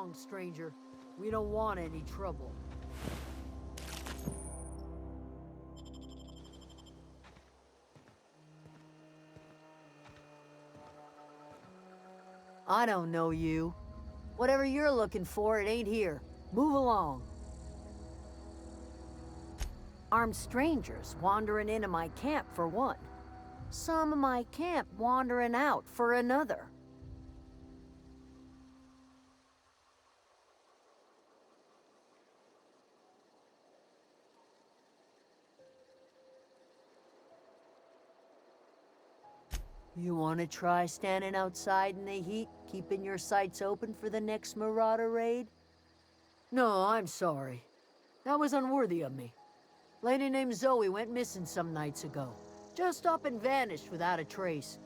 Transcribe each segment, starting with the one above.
along, stranger. We don't want any trouble. I don't know you. Whatever you're looking for, it ain't here. Move along. Armed strangers wandering into my camp for one. Some of my camp wandering out for another. You want to try standing outside in the heat, keeping your sights open for the next marauder raid? No, I'm sorry. That was unworthy of me. Lady named Zoe went missing some nights ago. Just up and vanished without a trace.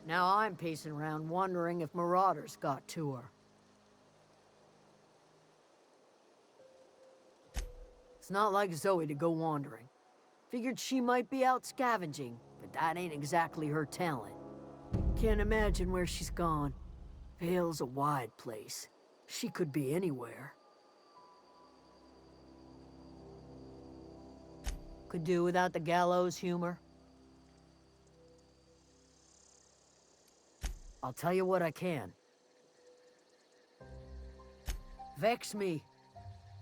Now I'm pacing around wondering if marauders got to her. It's not like Zoe to go wandering. Figured she might be out scavenging, but that ain't exactly her talent. Can't imagine where she's gone. Vale's a wide place. She could be anywhere. Could do without the gallows humor. I'll tell you what I can. Vex me.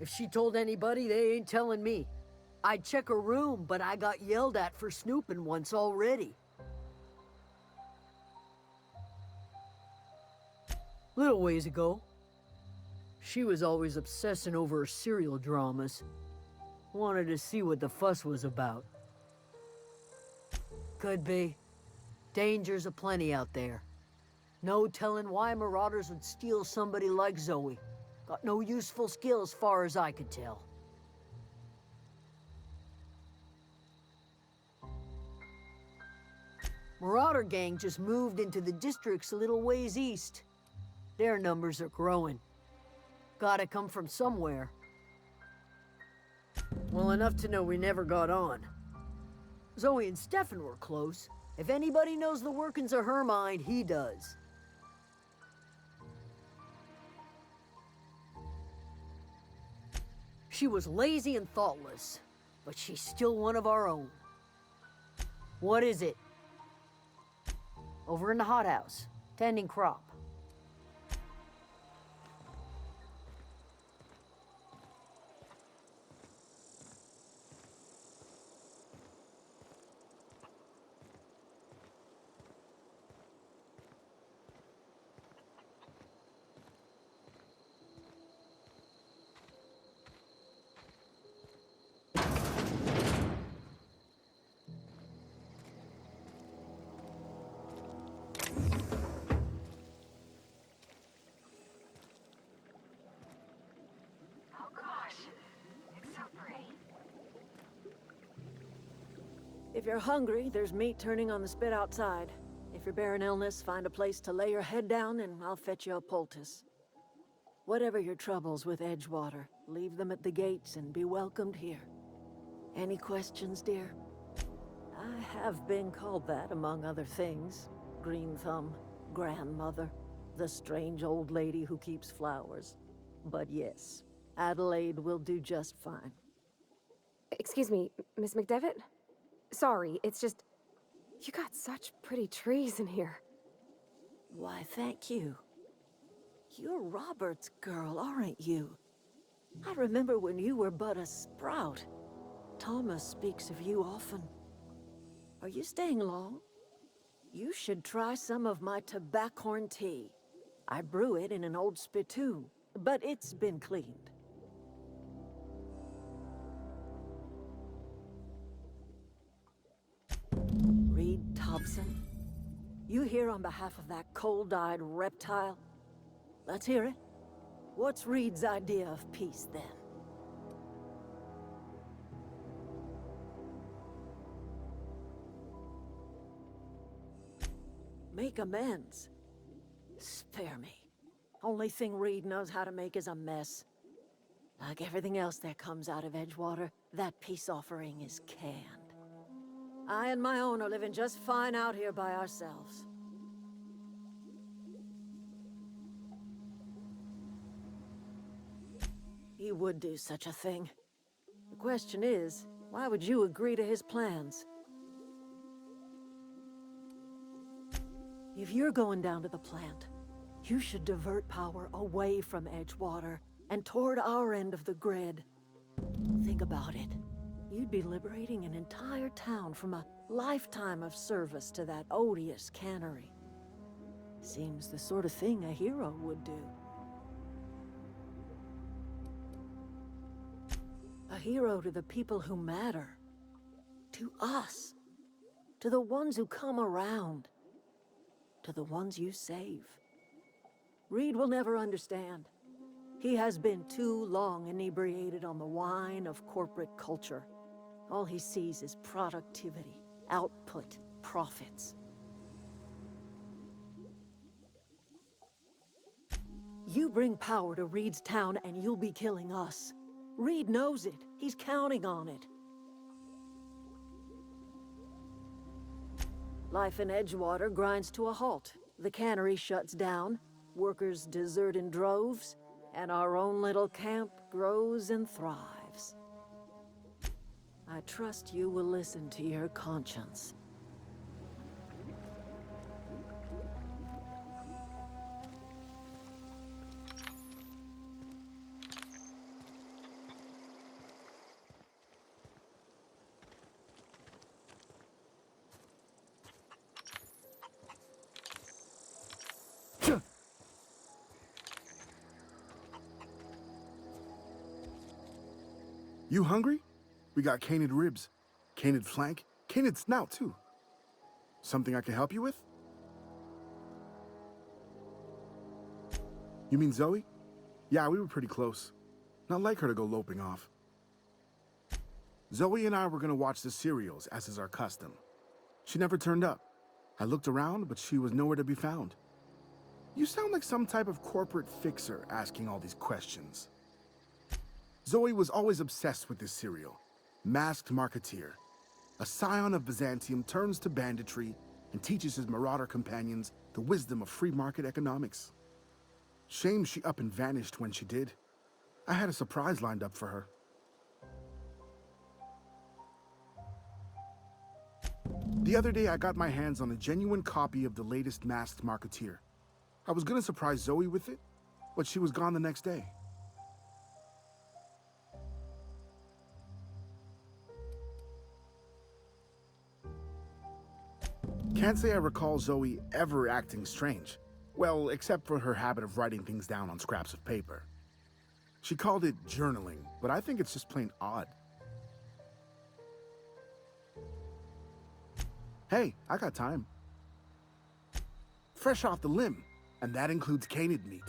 If she told anybody, they ain't telling me. I'd check her room, but I got yelled at for snooping once already. Little ways ago. She was always obsessing over her serial dramas. Wanted to see what the fuss was about. Could be. Dangers aplenty out there. No telling why marauders would steal somebody like Zoe. Got no useful skills far as I could tell. Marauder gang just moved into the districts a little ways east. Their numbers are growing. Gotta come from somewhere. Well, enough to know we never got on. Zoe and Stefan were close. If anybody knows the workings of her mind, he does. She was lazy and thoughtless, but she's still one of our own. What is it? Over in the hothouse, tending crop. If you're hungry, there's meat turning on the spit outside. If you're bearing illness, find a place to lay your head down and I'll fetch you a poultice. Whatever your troubles with Edgewater, leave them at the gates and be welcomed here. Any questions, dear? I have been called that, among other things. Green Thumb, grandmother, the strange old lady who keeps flowers. But yes, Adelaide will do just fine. Excuse me, Miss McDevitt? Sorry, it's just... You got such pretty trees in here. Why, thank you. You're Robert's girl, aren't you? I remember when you were but a sprout. Thomas speaks of you often. Are you staying long? You should try some of my tobaccorn tea. I brew it in an old spittoon, but it's been cleaned. Reed Thompson? You here on behalf of that cold-eyed reptile? Let's hear it. What's Reed's idea of peace, then? Make amends? Spare me. Only thing Reed knows how to make is a mess. Like everything else that comes out of Edgewater, that peace offering is canned. I and my own are living just fine out here by ourselves. he would do such a thing. The question is, why would you agree to his plans? If you're going down to the plant, you should divert power away from Edgewater and toward our end of the grid. Think about it. You'd be liberating an entire town from a lifetime of service to that odious cannery. Seems the sort of thing a hero would do. A hero to the people who matter. To us. To the ones who come around. To the ones you save. Reed will never understand. He has been too long inebriated on the wine of corporate culture. All he sees is productivity, output, profits. You bring power to Reed's town and you'll be killing us. Reed knows it. He's counting on it. Life in Edgewater grinds to a halt. The cannery shuts down, workers desert in droves, and our own little camp grows and thrives. I trust you will listen to your conscience. You hungry? We got canid ribs, canid flank, canid snout too. Something I can help you with? You mean Zoe? Yeah, we were pretty close. Not like her to go loping off. Zoe and I were gonna watch the serials, as is our custom. She never turned up. I looked around, but she was nowhere to be found. You sound like some type of corporate fixer asking all these questions. Zoe was always obsessed with this serial. Masked Marketeer. A scion of Byzantium turns to banditry and teaches his marauder companions the wisdom of free market economics. Shame she up and vanished when she did. I had a surprise lined up for her. The other day I got my hands on a genuine copy of the latest Masked Marketeer. I was gonna surprise Zoe with it, but she was gone the next day. Can't say I recall Zoe ever acting strange. Well, except for her habit of writing things down on scraps of paper. She called it journaling, but I think it's just plain odd. Hey, I got time. Fresh off the limb, and that includes canid meat.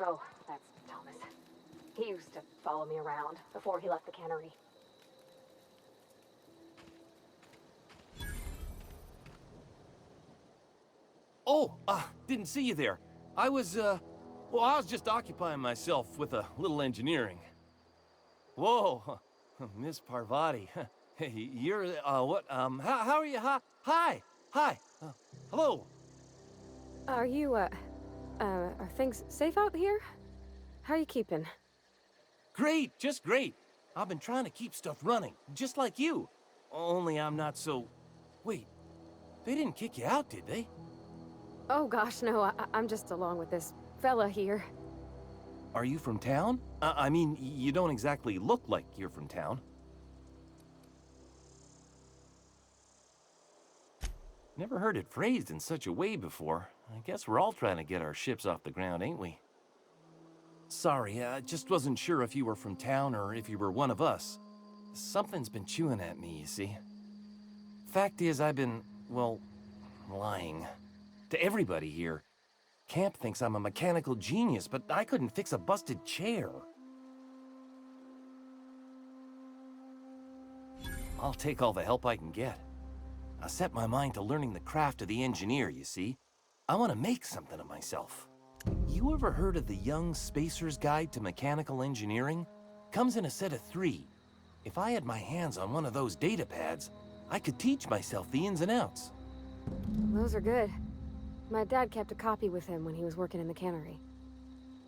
Oh, that's Thomas. He used to follow me around before he left the cannery. Oh, didn't see you there. I was just occupying myself with a little engineering. Whoa, Miss Parvati. Hey, you're, what, how are you? Hi, hello. Are you, are things safe out here? How are you keeping? Great, just great. I've been trying to keep stuff running, just like you. Only I'm not so... Wait, they didn't kick you out, did they? Oh gosh, no, I'm just along with this fella here. Are you from town? I mean, you don't exactly look like you're from town. Never heard it phrased in such a way before. I guess we're all trying to get our ships off the ground, ain't we? Sorry, I just wasn't sure if you were from town or if you were one of us. Something's been chewing at me, you see. Fact is, I've been, well, lying. To everybody here. Camp thinks I'm a mechanical genius, but I couldn't fix a busted chair. I'll take all the help I can get. I set my mind to learning the craft of the engineer, you see. I want to make something of myself. You ever heard of the Young Spacer's Guide to Mechanical Engineering? Comes in a set of 3. If I had my hands on one of those data pads, I could teach myself the ins and outs. Those are good. My dad kept a copy with him when he was working in the cannery.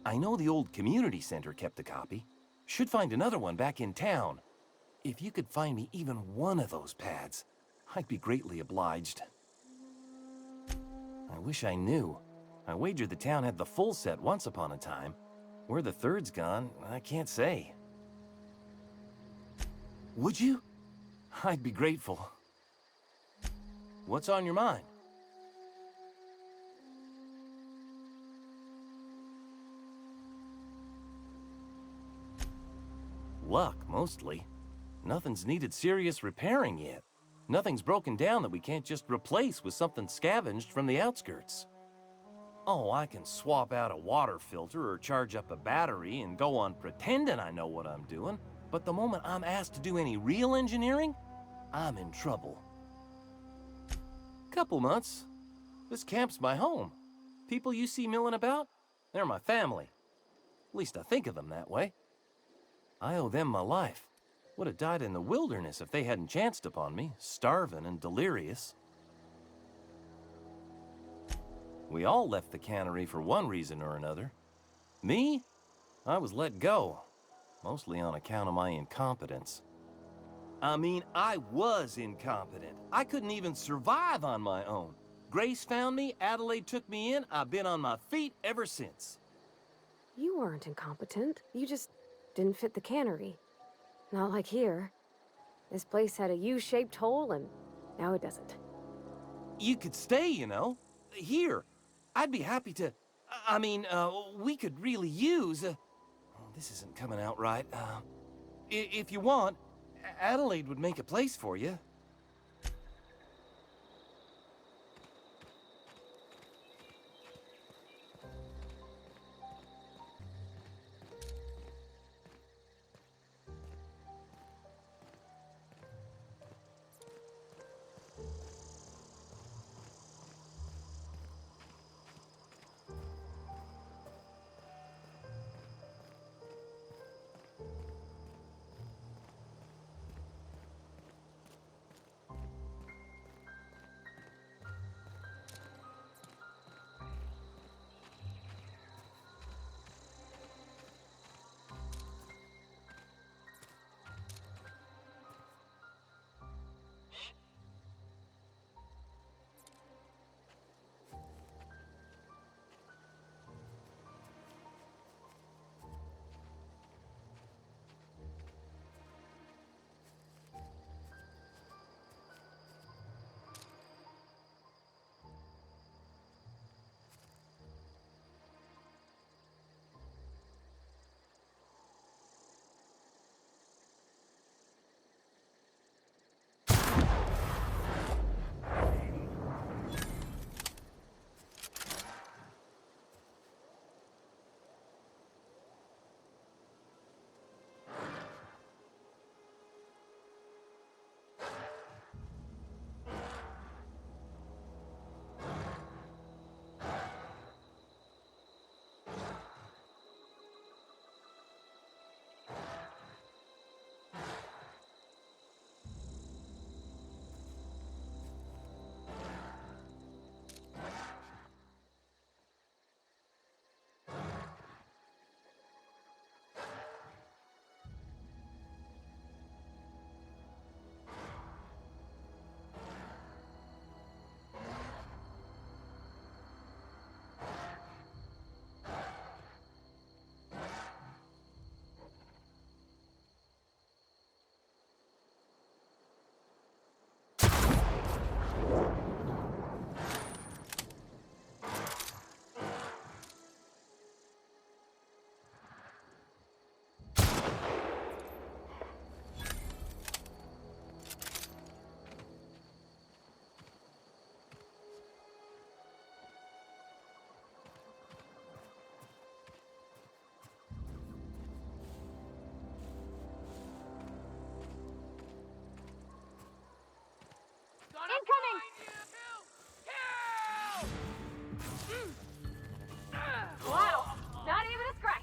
I know the old community center kept a copy. Should find another one back in town. If you could find me even one of those pads, I'd be greatly obliged. I wish I knew. I wagered the town had the full set once upon a time. Where the third's gone, I can't say. Would you? I'd be grateful. What's on your mind? Luck, mostly. Nothing's needed serious repairing yet. Nothing's broken down that we can't just replace with something scavenged from the outskirts. Oh, I can swap out a water filter or charge up a battery and go on pretending I know what I'm doing, but the moment I'm asked to do any real engineering, I'm in trouble. Couple months. This camp's my home. People you see milling about, they're my family. At least I think of them that way. I owe them my life. Would have died in the wilderness if they hadn't chanced upon me, starving and delirious. We all left the cannery for one reason or another. Me? I was let go, mostly on account of my incompetence. I mean, I was incompetent. I couldn't even survive on my own. Grace found me, Adelaide took me in, I've been on my feet ever since. You weren't incompetent. You just didn't fit the cannery. Not like here. This place had a U-shaped hole, and now it doesn't. You could stay, you know. Here. I'd be happy to... we could really use... oh, this isn't coming out right. If you want, Adelaide would make a place for you. Wow, not even a scratch.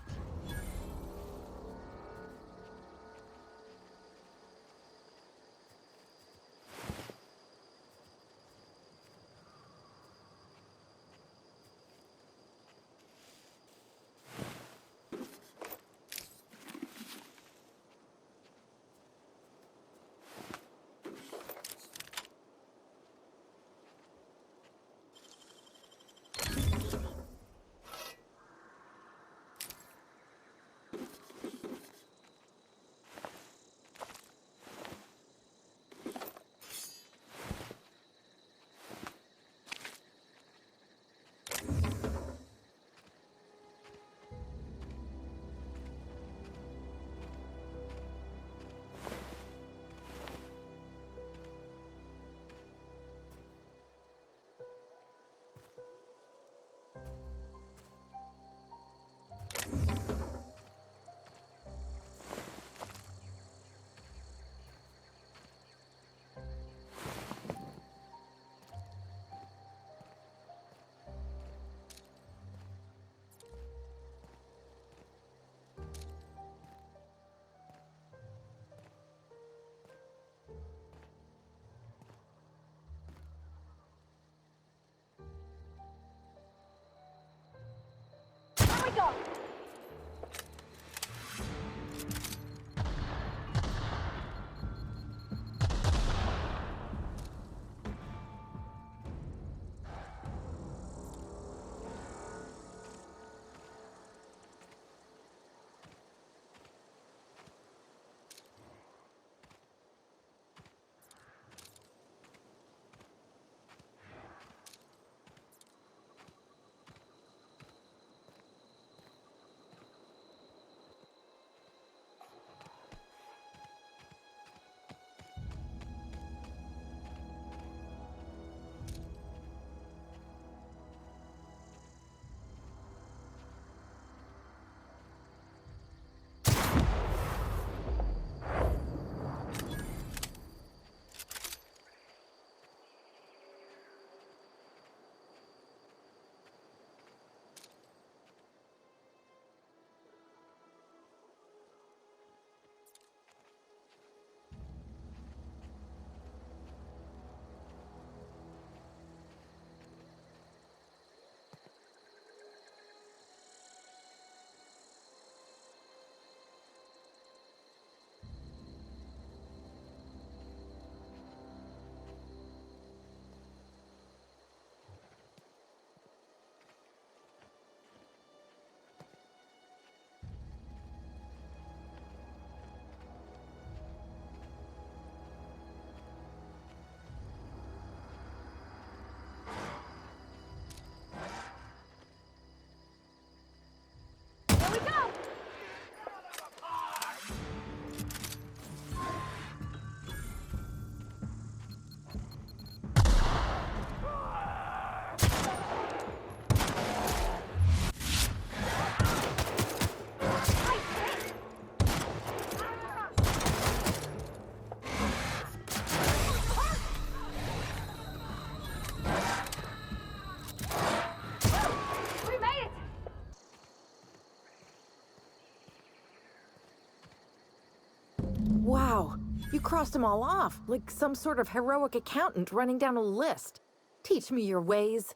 Here we go. Here we go. We made it. Wow, you crossed them all off, like some sort of heroic accountant running down a list. Teach me your ways.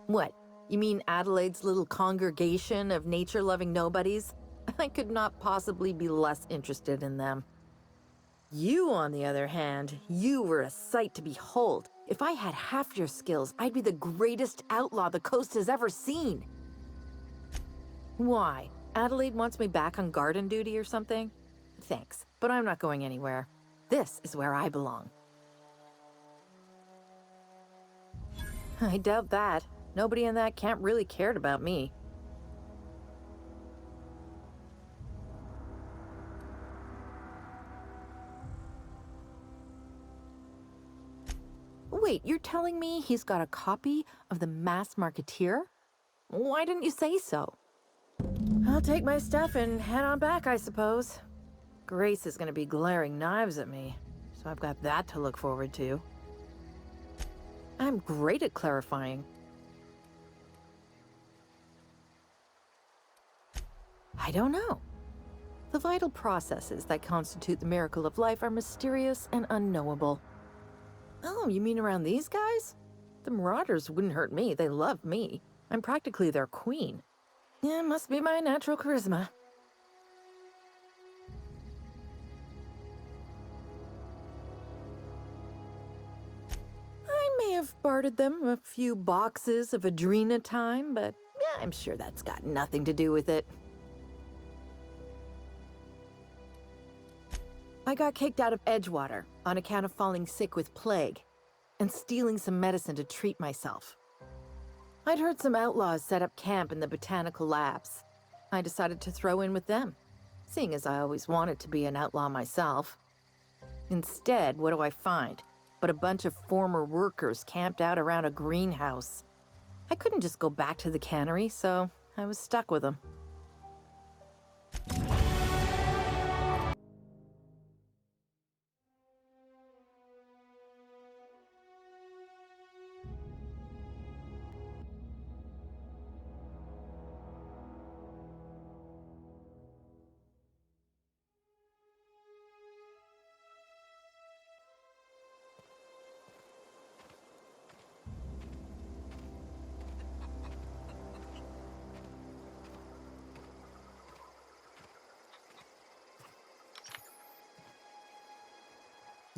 What? You mean Adelaide's little congregation of nature-loving nobodies? I could not possibly be less interested in them. You, on the other hand, you were a sight to behold. If I had half your skills, I'd be the greatest outlaw the coast has ever seen. Why? Adelaide wants me back on garden duty or something? Thanks, but I'm not going anywhere. This is where I belong. I doubt that. Nobody in that camp really cared about me. Wait, you're telling me he's got a copy of the Mass Marketeer? Why didn't you say so? I'll take my stuff and head on back, I suppose. Grace is gonna be glaring knives at me, so I've got that to look forward to. I'm great at clarifying. I don't know. The vital processes that constitute the miracle of life are mysterious and unknowable. Oh, you mean around these guys? The Marauders wouldn't hurt me. They love me. I'm practically their queen. Yeah, must be my natural charisma. I may have bartered them a few boxes of Adrena time, but yeah, I'm sure that's got nothing to do with it. I got kicked out of Edgewater on account of falling sick with plague and stealing some medicine to treat myself. I'd heard some outlaws set up camp in the botanical labs. I decided to throw in with them, seeing as I always wanted to be an outlaw myself. Instead, what do I find but a bunch of former workers camped out around a greenhouse? I couldn't just go back to the cannery, so I was stuck with them.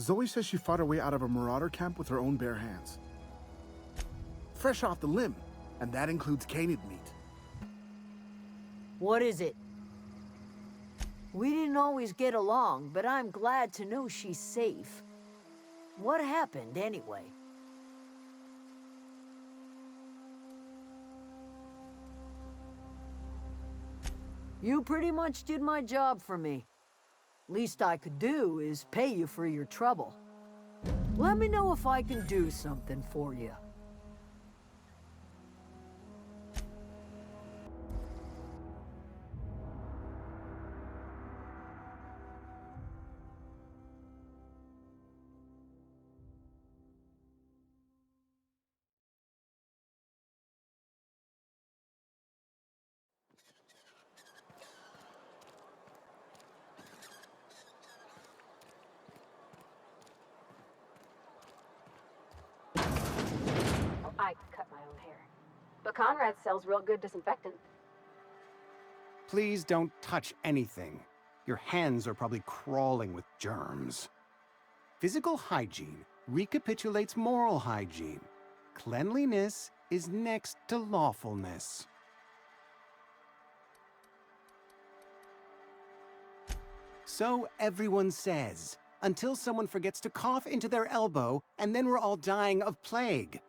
Zoe says she fought her way out of a marauder camp with her own bare hands. Fresh off the limb, and that includes canid meat. What is it? We didn't always get along, but I'm glad to know she's safe. What happened, anyway? You pretty much did my job for me. Least I could do is pay you for your trouble. Let me know if I can do something for you. I cut my own hair. But Conrad sells real good disinfectant. Please don't touch anything. Your hands are probably crawling with germs. Physical hygiene recapitulates moral hygiene. Cleanliness is next to lawfulness. So everyone says, until someone forgets to cough into their elbow, and then we're all dying of plague.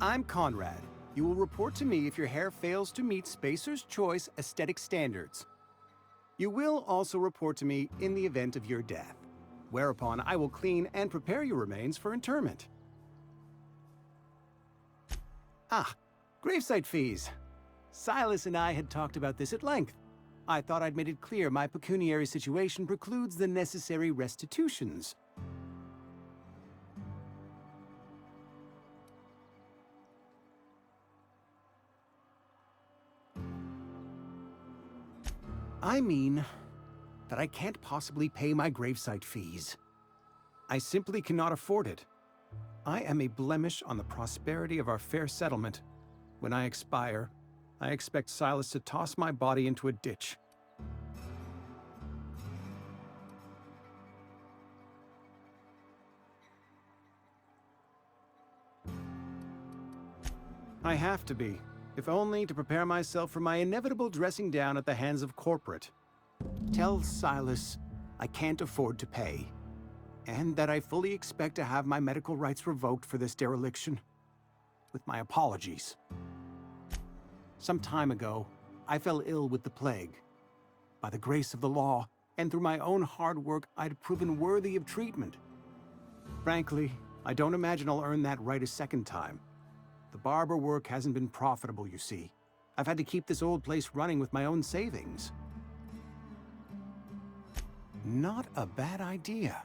I'm Conrad. You will report to me if your hair fails to meet Spacer's Choice aesthetic standards. You will also report to me in the event of your death, whereupon I will clean and prepare your remains for interment. Ah, gravesite fees. Silas and I had talked about this at length. I thought I'd made it clear my pecuniary situation precludes the necessary restitutions. I mean that I can't possibly pay my gravesite fees. I simply cannot afford it. I am a blemish on the prosperity of our fair settlement. When I expire, I expect Silas to toss my body into a ditch. I have to be, if only to prepare myself for my inevitable dressing down at the hands of corporate. Tell Silas I can't afford to pay, and that I fully expect to have my medical rights revoked for this dereliction. With my apologies. Some time ago, I fell ill with the plague. By the grace of the law, and through my own hard work, I'd proven worthy of treatment. Frankly, I don't imagine I'll earn that right a second time. The barber work hasn't been profitable, you see. I've had to keep this old place running with my own savings. Not a bad idea.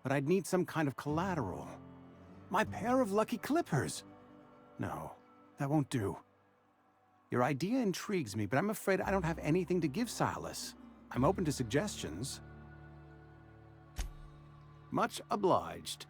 But I'd need some kind of collateral. My pair of lucky clippers! No, that won't do. Your idea intrigues me, but I'm afraid I don't have anything to give Silas. I'm open to suggestions. Much obliged.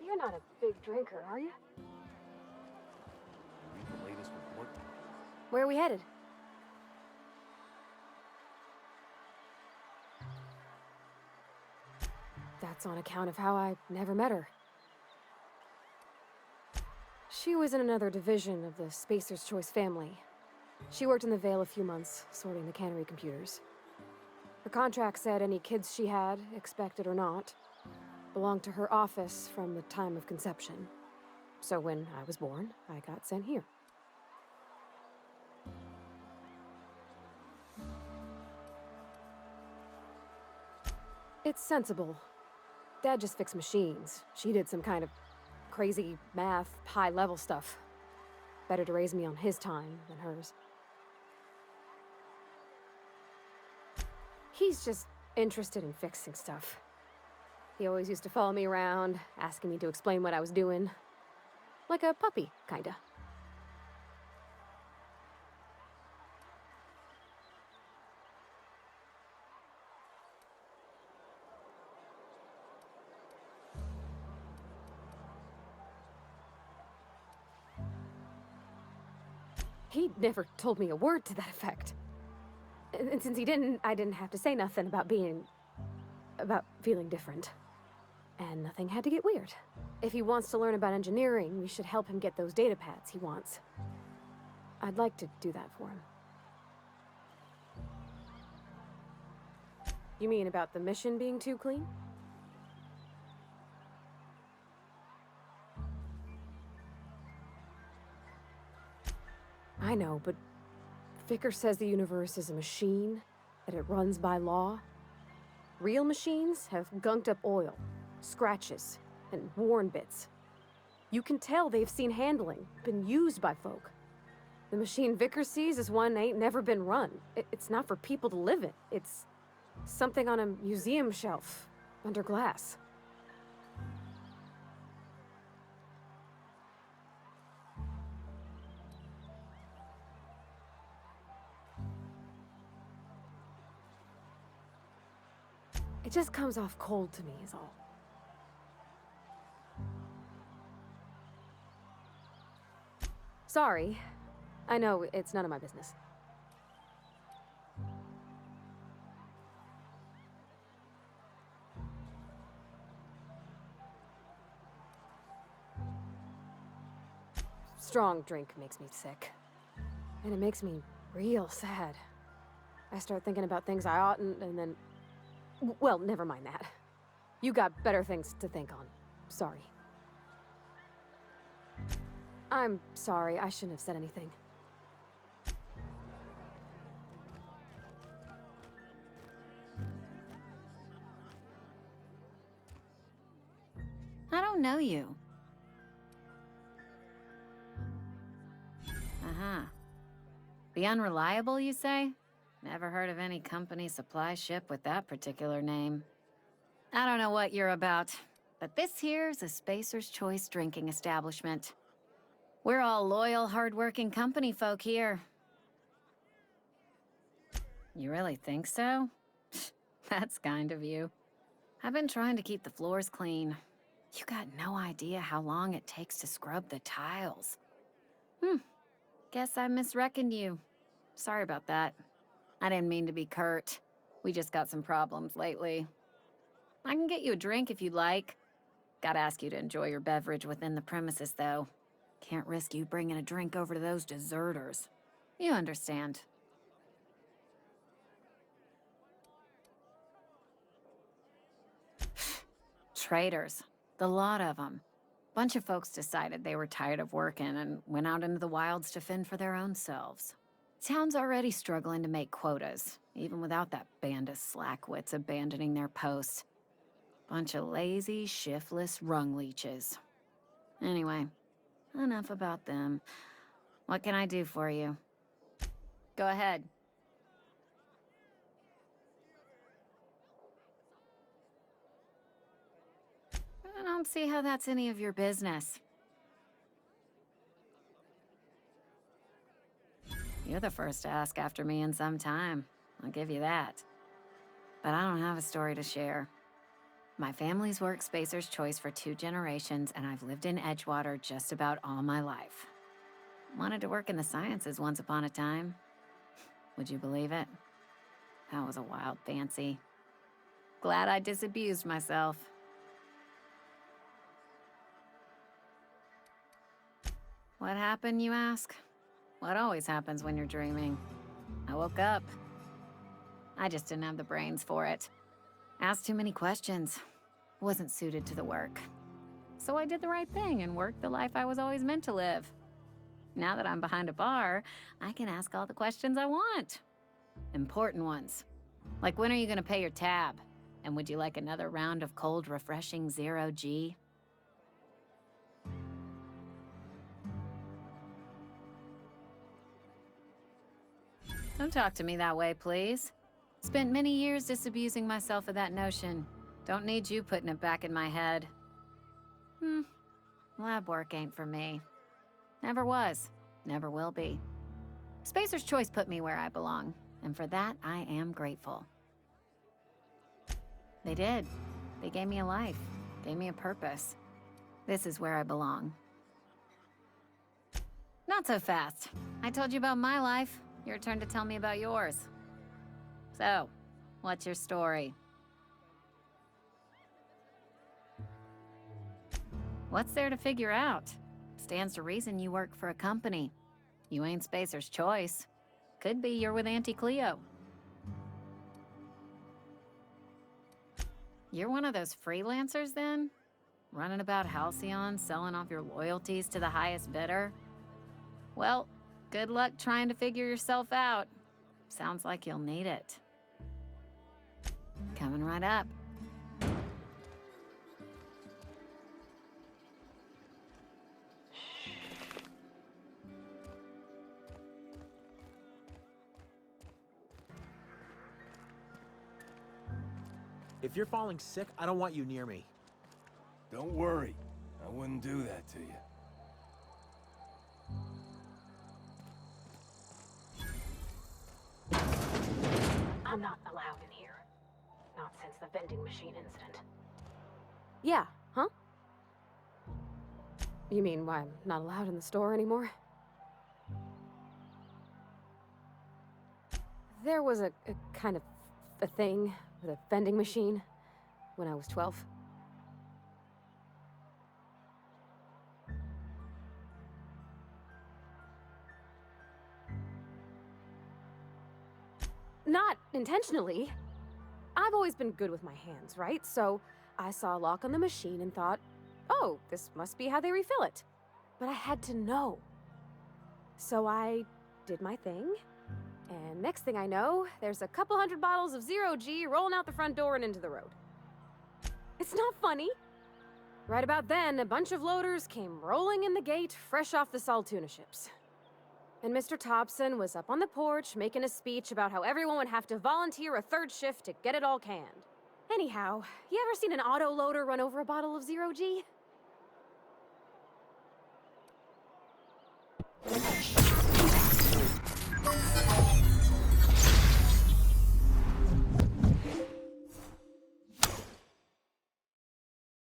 You're not a big drinker, are you? The latest report. Where are we headed? That's on account of how I never met her. She was in another division of the Spacer's Choice family. She worked in the Vale a few months, sorting the cannery computers. Her contract said any kids she had, expected or not, belonged to her office from the time of conception. So when I was born, I got sent here. It's sensible. Dad just fixed machines. She did some kind of crazy math, high-level stuff. Better to raise me on his time than hers. He's just interested in fixing stuff. He always used to follow me around, asking me to explain what I was doing. Like a puppy, kinda. He never told me a word to that effect. And since he didn't, I didn't have to say nothing about feeling different. And nothing had to get weird. If he wants to learn about engineering, we should help him get those data pads he wants. I'd like to do that for him. You mean about the mission being too clean? I know, but Vicker says the universe is a machine, that it runs by law. Real machines have gunked up oil, scratches, and worn bits. You can tell they've seen handling, been used by folk. The machine Vicker sees is one ain't never been run. It's not for people to live in. It's something on a museum shelf, under glass. It just comes off cold to me, is all. Sorry. I know it's none of my business. Strong drink makes me sick. And it makes me real sad. I start thinking about things I oughtn't, and then... Well, never mind that. You got better things to think on. Sorry. I'm sorry, I shouldn't have said anything. I don't know you. Uh-huh. The Unreliable, you say? Never heard of any company supply ship with that particular name. I don't know what you're about, but this here's a Spacer's Choice drinking establishment. We're all loyal, hard-working company folk here. You really think so? That's kind of you. I've been trying to keep the floors clean. You got no idea how long it takes to scrub the tiles. Guess I misreckoned you. Sorry about that. I didn't mean to be curt. We just got some problems lately. I can get you a drink if you'd like. Gotta ask you to enjoy your beverage within the premises, though. Can't risk you bringing a drink over to those deserters. You understand. Traitors. The lot of them. Bunch of folks decided they were tired of working and went out into the wilds to fend for their own selves. Town's already struggling to make quotas, even without that band of slackwits abandoning their posts. Bunch of lazy, shiftless rung leeches. Anyway, enough about them. What can I do for you? Go ahead. I don't see how that's any of your business. You're the first to ask after me in some time. I'll give you that. But I don't have a story to share. My family's worked Spacer's Choice for 2 generations, and I've lived in Edgewater just about all my life. Wanted to work in the sciences once upon a time. Would you believe it? That was a wild fancy. Glad I disabused myself. What happened, you ask? What always happens when you're dreaming. I woke up. I just didn't have the brains for it. Asked too many questions. Wasn't suited to the work. So I did the right thing and worked the life I was always meant to live. Now that I'm behind a bar, I can ask all the questions I want. Important ones. Like, when are you gonna pay your tab? And would you like another round of cold, refreshing 0G? Don't talk to me that way, please. Spent many years disabusing myself of that notion. Don't need you putting it back in my head. Lab work ain't for me. Never was. Never will be. Spacer's Choice put me where I belong, and for that, I am grateful. They did. They gave me a life. Gave me a purpose. This is where I belong. Not so fast. I told you about my life. Your turn to tell me about yours. So, what's your story? What's there to figure out? Stands to reason you work for a company. You ain't Spacer's Choice. Could be you're with Auntie Cleo. You're one of those freelancers, then? Running about Halcyon, selling off your loyalties to the highest bidder? Well, good luck trying to figure yourself out. Sounds like you'll need it. Coming right up. If you're falling sick, I don't want you near me. Don't worry. I wouldn't do that to you. I'm not allowed in here. Not since the vending machine incident. Yeah, huh? You mean why I'm not allowed in the store anymore? There was a kind of a thing with a vending machine when I was 12. Not intentionally. I've always been good with my hands, right? So I saw a lock on the machine and thought, oh, this must be how they refill it. But I had to know. So I did my thing, and next thing I know, there's a couple hundred bottles of 0G rolling out the front door and into the road. It's not funny. Right about then, a bunch of loaders came rolling in the gate, fresh off the Saltuna ships. And Mr. Thompson was up on the porch making a speech about how everyone would have to volunteer a third shift to get it all canned. Anyhow, you ever seen an auto loader run over a bottle of Zero G?